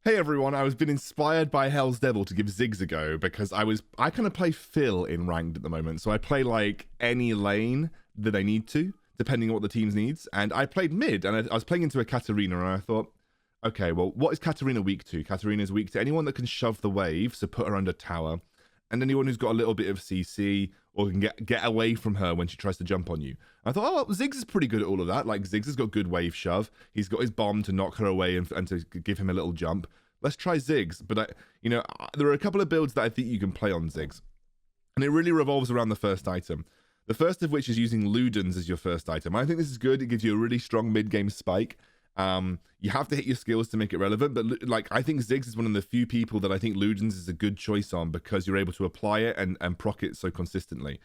Hey everyone, I was been inspired by Hell's Devil to give Ziggs a go because I kind of play Phil in ranked at the moment. So I play like any lane that I need to, depending on what the team's needs. And I played mid and I was playing into a Katarina and I thought, okay, well, what is Katarina weak to? Katarina's weak to anyone that can shove the wave, so put her under tower, and anyone who's got a little bit of CC or can get away from her when she tries to jump on you. I thought, oh, Ziggs is pretty good at all of that. Like, Ziggs has got good wave shove. He's got his bomb to knock her away and to give him a little jump. Let's try Ziggs. But, there are a couple of builds that I think you can play on Ziggs. And it really revolves around the first item. The first of which is using Ludens as your first item. I think this is good. It gives you a really strong mid-game spike. You have to hit your skills to make it relevant, but like I think Ziggs is one of the few people that I think Ludens is a good choice on because you're able to apply it and proc it so consistently.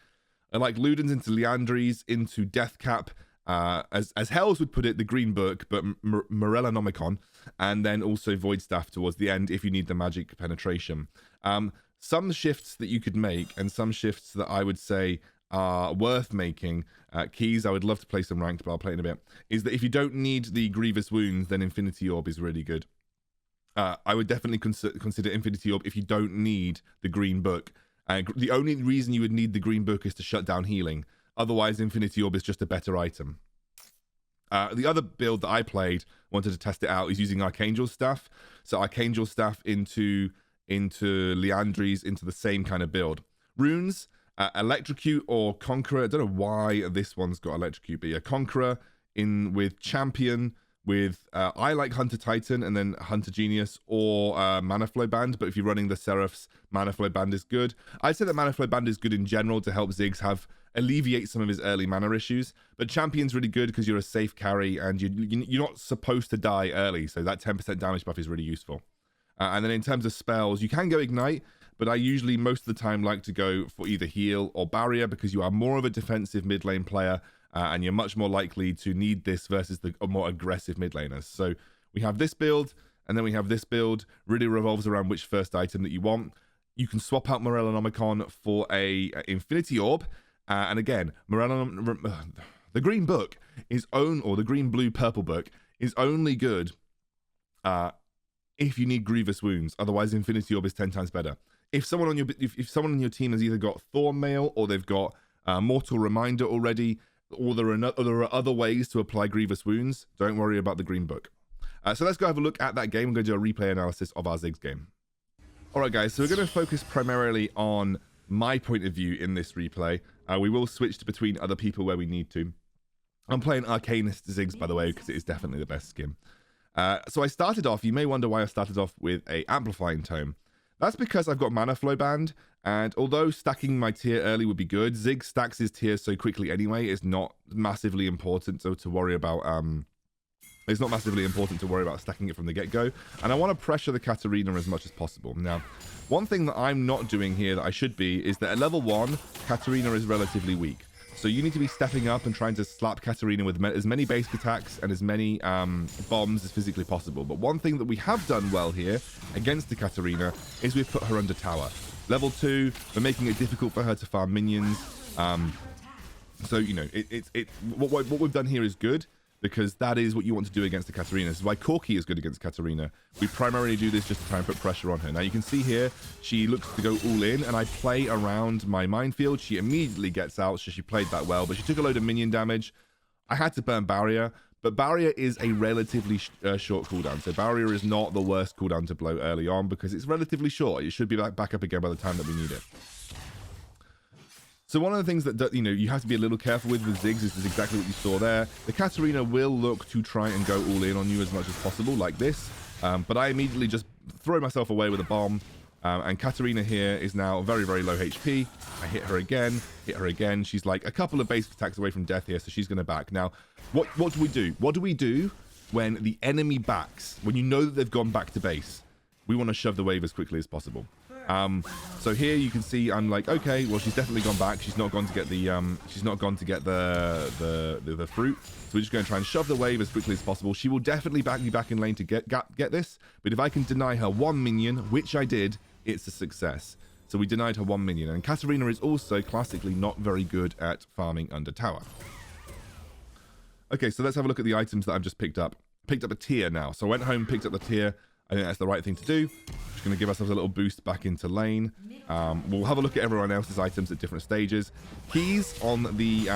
I like Ludens into Liandry's, into Deathcap, as Hells would put it, the Green Book, but Morellonomicon, and then also Void Staff towards the end if you need the magic penetration. Some shifts that you could make and some shifts that I would say are worth making, keys, I would love to play some ranked, but I'll play in a bit, is that if you don't need the Grievous Wounds, then Infinity Orb is really good. I would definitely consider Infinity Orb if you don't need the Green Book. The only reason you would need the Green Book is to shut down healing. Otherwise, Infinity Orb is just a better item. The other build that I played, wanted to test it out, is using Archangel Staff. So Archangel Staff into Liandry's, into the same kind of build. Runes, Electrocute or Conqueror. I don't know why this one's got Electrocute, but yeah, Conqueror in with Champion, with I like Hunter Titan and then Hunter Genius or Mana Flow Band, but if you're running the Seraphs, Mana Flow Band is good. I'd say that Mana Flow Band is good in general to help Ziggs alleviate some of his early mana issues, but Champion's really good because you're a safe carry and you're not supposed to die early, so that 10% damage buff is really useful. And then in terms of spells, you can go Ignite, but I usually most of the time like to go for either heal or barrier because you are more of a defensive mid lane player and you're much more likely to need this versus the more aggressive mid laners. So we have this build and then we have this build. Really revolves around which first item that you want. You can swap out Morellonomicon for a Infinity Orb. And again, the Green Book is or the Green Blue Purple Book is only good if you need Grievous Wounds. Otherwise, Infinity Orb is 10 times better. If someone on your team has either got Thorn Mail or they've got Mortal Reminder already, or there are other ways to apply Grievous Wounds, don't worry about the Green Book. So let's go have a look at that game. We're going to do a replay analysis of our Ziggs game. All right, guys. So we're going to focus primarily on my point of view in this replay. We will switch between other people where we need to. I'm playing Arcanist Ziggs, by the way, because it is definitely the best skin. So I started off, you may wonder why I started off with a Amplifying Tome. That's because I've got Mana Flow Band, and although stacking my tier early would be good, Ziggs stacks his tier so quickly anyway, it's not massively important to worry about, it's not massively important to worry about stacking it from the get-go, and I want to pressure the Katarina as much as possible. Now, one thing that I'm not doing here that I should be is that at level 1, Katarina is relatively weak. So you need to be stepping up and trying to slap Katarina with as many basic attacks and as many bombs as physically possible. But one thing that we have done well here against the Katarina is we've put her under tower. Level 2, we're making it difficult for her to farm minions. So, what we've done here is good, because that is what you want to do against the Katarina. This is why Corki is good against Katarina. We primarily do this just to try and put pressure on her. Now you can see here, she looks to go all in, and I play around my minefield. She immediately gets out, so she played that well, but she took a load of minion damage. I had to burn Barrier, but Barrier is a relatively short cooldown. So Barrier is not the worst cooldown to blow early on because it's relatively short. It should be back up again by the time that we need it. So one of the things that you have to be a little careful with Ziggs is exactly what you saw there. The Katarina will look to try and go all in on you as much as possible, like this. But I immediately just throw myself away with a bomb. And Katarina here is now very, very low HP. I hit her again. She's like a couple of basic attacks away from death here, so she's going to back. Now, what do we do? What do we do when the enemy backs? When you know that they've gone back to base? We want to shove the wave as quickly as possible. So here you can see I'm like, okay, well, she's definitely gone back. She's not gone to get the the fruit. So we're just going to try and shove the wave as quickly as possible. She will definitely back me back in lane to get this. But if I can deny her 1 minion, which I did, it's a success. So we denied her 1 minion. And Katarina is also classically not very good at farming under tower. Okay, so let's have a look at the items that I've just picked up. Picked up a tier now. So I went home, picked up the tier. I think that's the right thing to do. Just going to give ourselves a little boost back into lane. We'll have a look at everyone else's items at different stages. Keys on the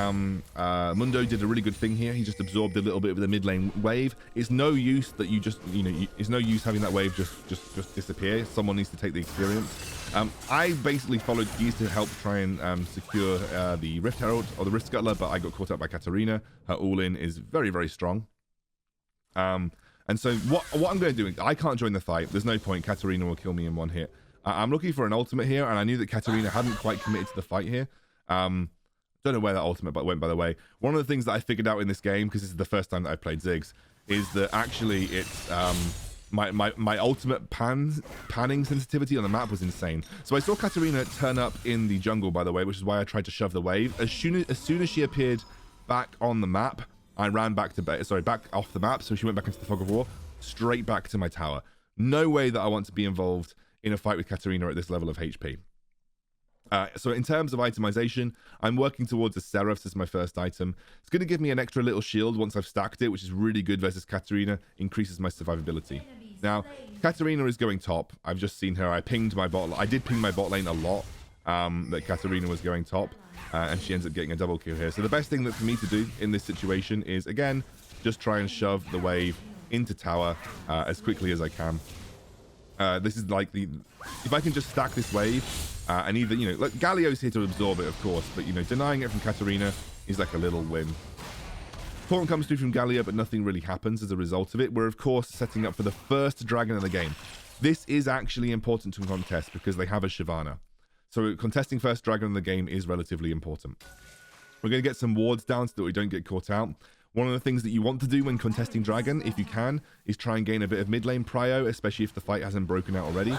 Mundo did a really good thing here. He just absorbed a little bit of the mid lane wave. It's no use that you just, it's no use having that wave just disappear. Someone needs to take the experience. I basically followed Keys to help try and secure the Rift Herald or the Rift Scuttler, but I got caught up by Katarina. Her all-in is very, very strong. And so what I'm going to do, I can't join the fight. There's no point. Katarina will kill me in one hit. I'm looking for an ultimate here, and I knew that Katarina hadn't quite committed to the fight here. Don't know where that ultimate went, by the way. One of the things that I figured out in this game, because this is the first time that I played Ziggs, is that actually it's my ultimate panning sensitivity on the map was insane. So I saw Katarina turn up in the jungle, by the way, which is why I tried to shove the wave. As soon as she appeared back on the map, I ran back off the map, so she went back into the fog of war, straight back to my tower. No way that I want to be involved in a fight with Katarina at this level of HP. So in terms of itemization, I'm working towards the Seraphs as my first item. It's going to give me an extra little shield once I've stacked it, which is really good versus Katarina, increases my survivability. Now, Katarina is going top. I've just seen her. I did ping my bot lane a lot that Katarina was going top. And she ends up getting a double kill here. So the best thing for me to do in this situation is, again, just try and shove the wave into tower as quickly as I can. This is like if I can just stack this wave and either, like Galio's here to absorb it, of course, but, denying it from Katarina is like a little win. Taunt comes through from Galio, but nothing really happens as a result of it. We're, of course, setting up for the first dragon of the game. This is actually important to contest because they have a Shyvana. So contesting first dragon in the game is relatively important. We're going to get some wards down so that we don't get caught out. One of the things that you want to do when contesting dragon, if you can, is try and gain a bit of mid lane prio, especially if the fight hasn't broken out already.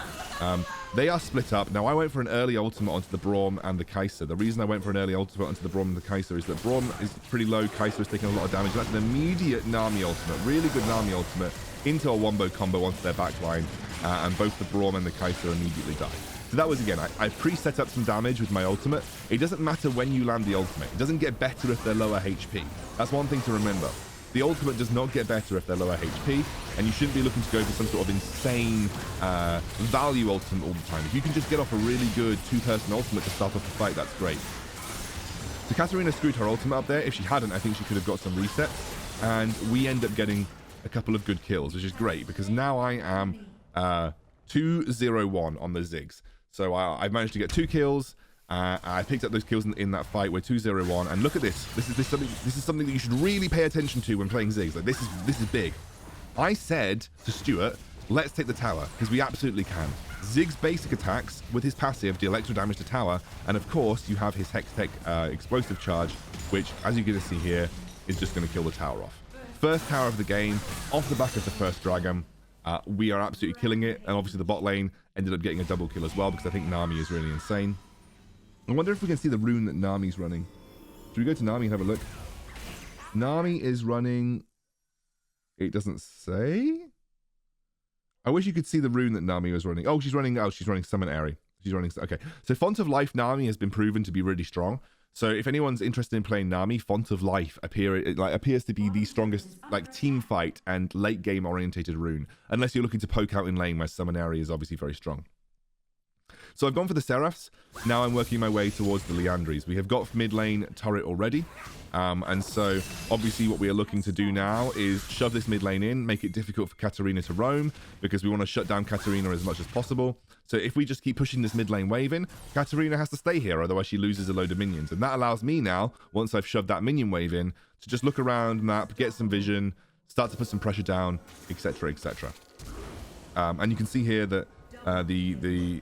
They are split up. Now, I went for an early ultimate onto the Braum and the Kai'Sa. The reason I went for an early ultimate onto the Braum and the Kai'Sa is that Braum is pretty low, Kai'Sa is taking a lot of damage. That's an immediate Nami ultimate, really good Nami ultimate, into a wombo combo onto their backline, and both the Braum and the Kai'Sa immediately die. So that was, again, I pre-set up some damage with my ultimate. It doesn't matter when you land the ultimate. It doesn't get better if they're lower HP. That's one thing to remember. The ultimate does not get better if they're lower HP, and you shouldn't be looking to go for some sort of insane value ultimate all the time. If you can just get off a really good two-person ultimate to start off the fight, that's great. So Katarina screwed her ultimate up there. If she hadn't, I think she could have got some resets, and we end up getting a couple of good kills, which is great, because now I am 2-0-1 on the Ziggs. So I've managed to get 2 kills. I picked up those kills in that fight. We're 2-0-1, and look at this. This is something that you should really pay attention to when playing Ziggs. Like, this is big. I said to Stuart, let's take the tower, because we absolutely can. Ziggs' basic attacks with his passive deal extra damage to tower, and of course you have his Hextech explosive charge, which, as you're going to see here, is just going to kill the tower off. First tower of the game, off the back of the first dragon. We are absolutely killing it, and obviously the bot lane ended up getting a double kill as well, because I think Nami is really insane. I wonder if we can see the rune that Nami's running. Should we go to Nami and have a look? Nami is running... It doesn't say? I wish you could see the rune that Nami was running. Oh, she's running Summon Airy. She's running... Okay. So Font of Life Nami has been proven to be really strong. So if anyone's interested in playing Nami, Font of Life appears to be the strongest team fight and late game orientated rune. Unless you're looking to poke out in lane, where Summon Airy is obviously very strong. So I've gone for the Seraphs. Now I'm working my way towards the Liandries. We have got mid lane turret already. And so obviously what we are looking to do now is shove this mid lane in, make it difficult for Katarina to roam, because we want to shut down Katarina as much as possible. So if we just keep pushing this mid lane wave in, Katarina has to stay here, otherwise she loses a load of minions. And that allows me now, once I've shoved that minion wave in, to just look around map, get some vision, start to put some pressure down, etc, etc. And you can see here that the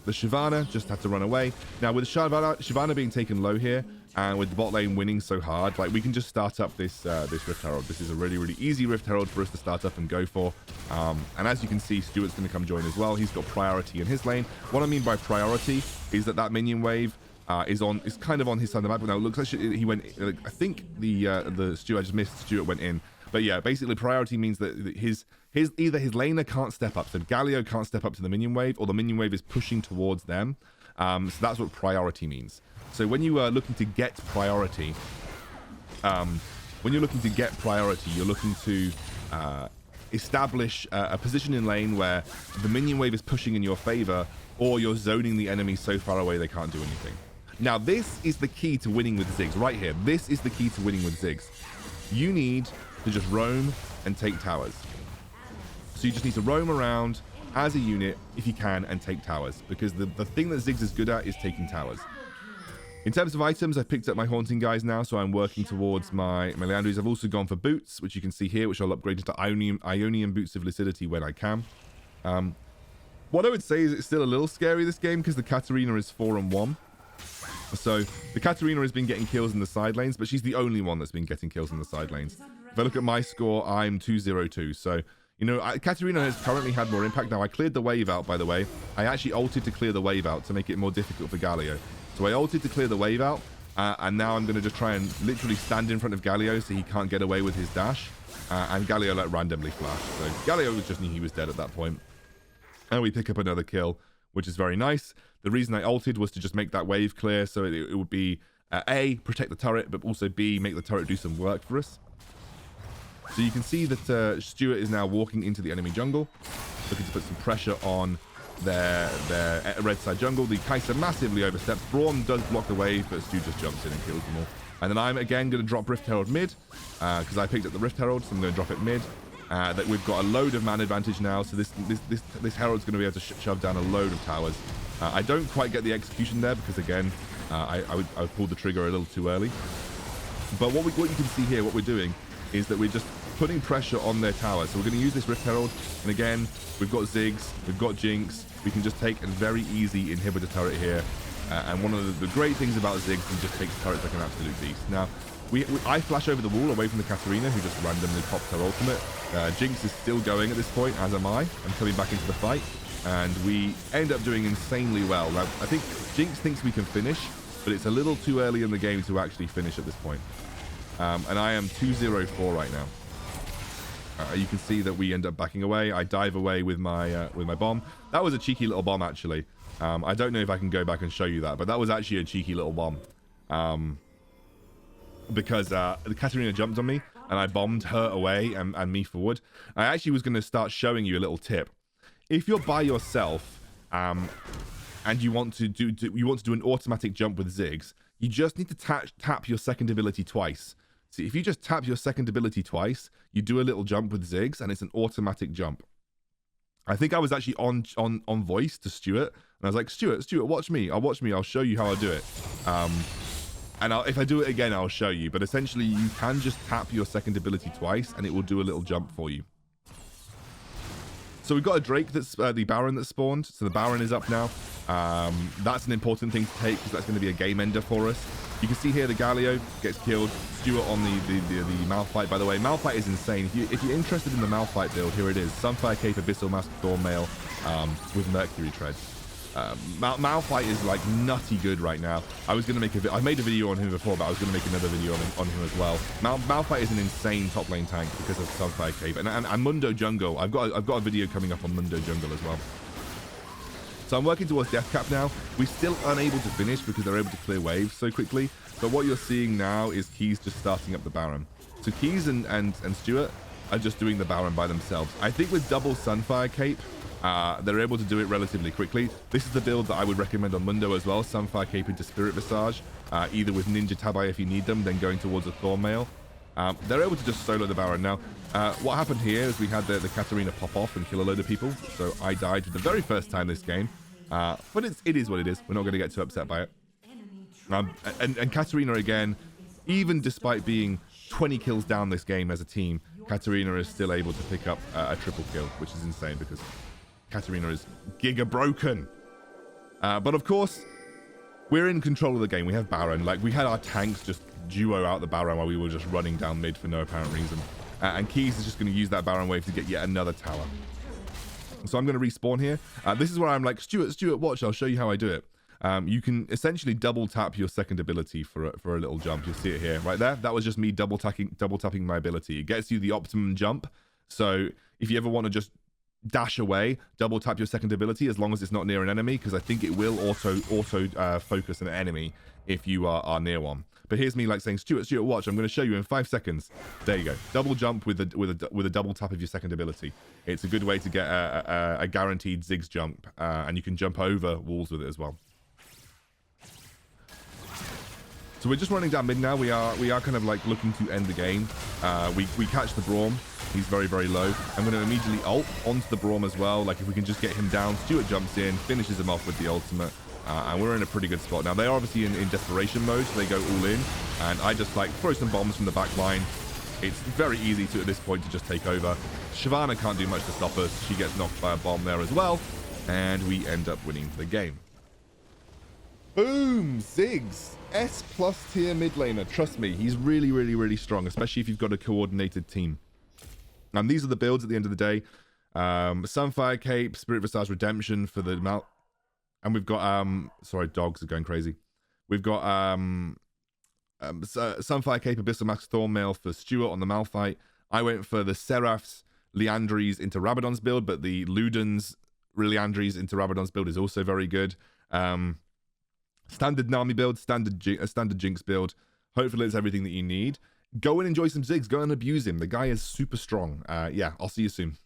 Shyvana just had to run away. Now with Shyvana being taken low here, and with the bot lane winning so hard, we can just start up this Rift Herald. This is a really, really easy Rift Herald for us to start up and go for. And as you can see, Stuart's going to come join as well. He's got priority in his lane. What I mean by priority is that minion wave is kind of on his side of the map. Now it looks like he went. I think the Stuart, I just missed. Stuart went in. But yeah, basically priority means that either his laner can't step up, so Galio can't step up to the minion wave, or the minion wave is pushing towards them. So that's what priority means. So when you are looking to get priority, you're looking to establish a position in lane where the minion wave is pushing in your favor, or you're zoning the enemy so far away they can't do anything. Now, this is the key to winning with Ziggs right here. This is the key to winning with Ziggs. You need to just roam and take towers. So you just need to roam around as a unit if you can and take towers, because the thing that Ziggs is good at is taking towers. In terms of items, I picked up my Haunting guys now, so I'm working towards my Leandries. I've also gone for boots, which you can see here, which I'll upgrade into Ionian boots of lucidity when I can. What I would say is it's still a little scary, this game, because the Katarina is 4-1. So the Katarina has been getting kills in the side lanes, but she's the only one that's been getting kills in the side lanes. If I look at my score, I'm 2-0-2. So, you know, Katarina has currently had more impact. Now, I cleared the wave out, by the way. I actually ulted to clear the wave out to make it more difficult for Galio. So I ulted to clear the wave out, and now I'm going to just try and literally stand in front of Galio so he can't get away with his dash. And Galio, like, randomly flashed. So Galio just knew he was dead at that point. And we pick up another kill, which is very nice. The reason I ulted was to just make that wave clear, so it would be A, protect the turret, but also B, make the turret do some work for us. So you can see that Stuart is now walking into the enemy jungle, looking to put some pressure on their red side jungle. The Kai'Sa massively oversteps. Braum does block the wave, but Stu just jumps in and kills them all. And then I'm again going to drop Rift Herald mid, because I picked up the Rift Herald, so I'm going to drop it mid. That we've got a load of man advantage now, so this Herald's going to be able to shove down a load of towers. I don't quite get the execution there because, again, I pulled the trigger a little too early. But what you can see here, what we're doing, is that we're just putting pressure on their towers. So we're going to use this Rift Herald, and again, we've got Ziggs, we've got Jinx. We can just take a very easy inhibitor turret here. And one of the great things about Ziggs is just takes turrets like an absolute beast. Now, I flash over the wall away from the Katarina, who just randomly popped her ultimate. Jinx is still going at this point, as am I. I'm coming back into the fight. And we end up doing insanely well. Now, I think Jinx thinks we can finish, but it's a little too early in the game to actually finish at this point. And I am 2-0-4 right now. You can see that we end up backing away. I dive away with my bomb. That was a cheeky little bomb, actually. I don't know if I can go back and show you that, but that was actually a cheeky little bomb. Because the Katarina jumped on me, and I bombed her away and me forward. I actually was going to start showing you a little tip. If you're by yourself, and you want to do an automatic jump with Ziggs, you just need to tap your second ability twice. See, if you just tap your second ability twice, you do a little jump with Ziggs, and it's an automatic jump. I think I was actually on voice to Stuart, and I was like, Stuart, watch me. I'll show you how I do it. And if I do it again, I'll show you. But essentially, you can just tap your second ability twice, and it will do a little jump for you. So we've got a Drake that's the Baron that spawned. So the Baron is up now. That's an important thing to take because that's going to be a game ender for us. You can see here the Galio gets killed. Stuart on the Malphite, by the way. Malphite is insane. If you're interested in the Malphite build, here it is. Sunfire Cape, Abyssal Mask, Thornmail with Mercury Tread. Malphite is like nutty good right now. I was going to make I made a video on him before, but I was going to make another video on him as well. Malphite is an insane top lane tank because of Sunfire Cape and Mundo Jungle. I've got a video coming up on Mundo Jungle as well. So I'm working towards death cap now. We're still unable to finish because they're able to clear waves so quickly. But what you're seeing now is Keys just starting up the Baron. So Keys and Stuart are just doing the Baron by themselves. I think with double Sunfire Cape, they're able to do it relatively quickly. This is the build that I would recommend on Mundo as well. Sunfire Cape into Spirit Visage, either with Ninja Tabai if you need them, then going towards a Thornmail. They're able to just solo the Baron. Now, what happened here is we had the Katarina pop off and kill a load of people. So I died for the very first time this game. But it is what it is. We're not going to get too upset by it. And Katarina, again, even despite being 20 kills down this game as a team, Katarina is still able to pick up a triple kill, which is insane because Katarina is giga broken. But of course, we're in control of the game. We have Baron. Like, we had our tanks just duo out the Baron while we were just running down mid for no apparent reason. And Keys is just going to use that Baron wave to get yet another tower. So I'm going to respawn here. This is where I'm like, Stuart, watch. I'll show you how I do it. You can essentially double tap your second ability for a little jump. You'll see it here, right there. That was just me double tapping my ability. It gets you the optimum jump. So if you ever want to just dash away, double tap your second ability as long as it's not near an enemy, because I think it will auto focus an enemy if you are near one. But here's me like saying, Stuart, watch. I'm going to show you in 5 seconds. There you go. Double jump with a double tap of your second ability. It's a good way to get a guaranteed Ziggs jump, and you can jump over walls with it as well. So we're just running down mid now. We are kind of like looking to end the game. We catch the Braum. He's very, very low. I'm going to immediately ult onto the Braum as well. Like, if we can just get him down, Stuart jumps in, finishes him off with the ultimate. And we're in a pretty good spot. Now, they're obviously in desperation mode, so they go all in. And I just, like, throw some bombs from the back line. It's very easy to, at this point, to just take over. Shyvana can't do much to stop us. She gets knocked by a bomb there as well. And we end up winning the game. Boom! Ziggs. S+ tier mid laner. Trust me, he's really, really, really strong, especially if you've got a coordinated team. And these are the builds at the end of the day. Sunfire Cape, Spirit Visage Redemption for the Mal... And we've got... sorry, dogs are going crazy. We've got Sunfire Cape, Abyssal Mask, Thornmail for Stuart on the Malphite. I went for the Seraphs, Liandry's into Rabadon's build, but the Luden's Liandry's into Rabadon's build is also very good. Standard Nami build, standard Jinx build. Hopefully it's everything that you need. Go and enjoy some Ziggs. Go and abuse him. The guy is super strong. Yeah, I'll see you soon.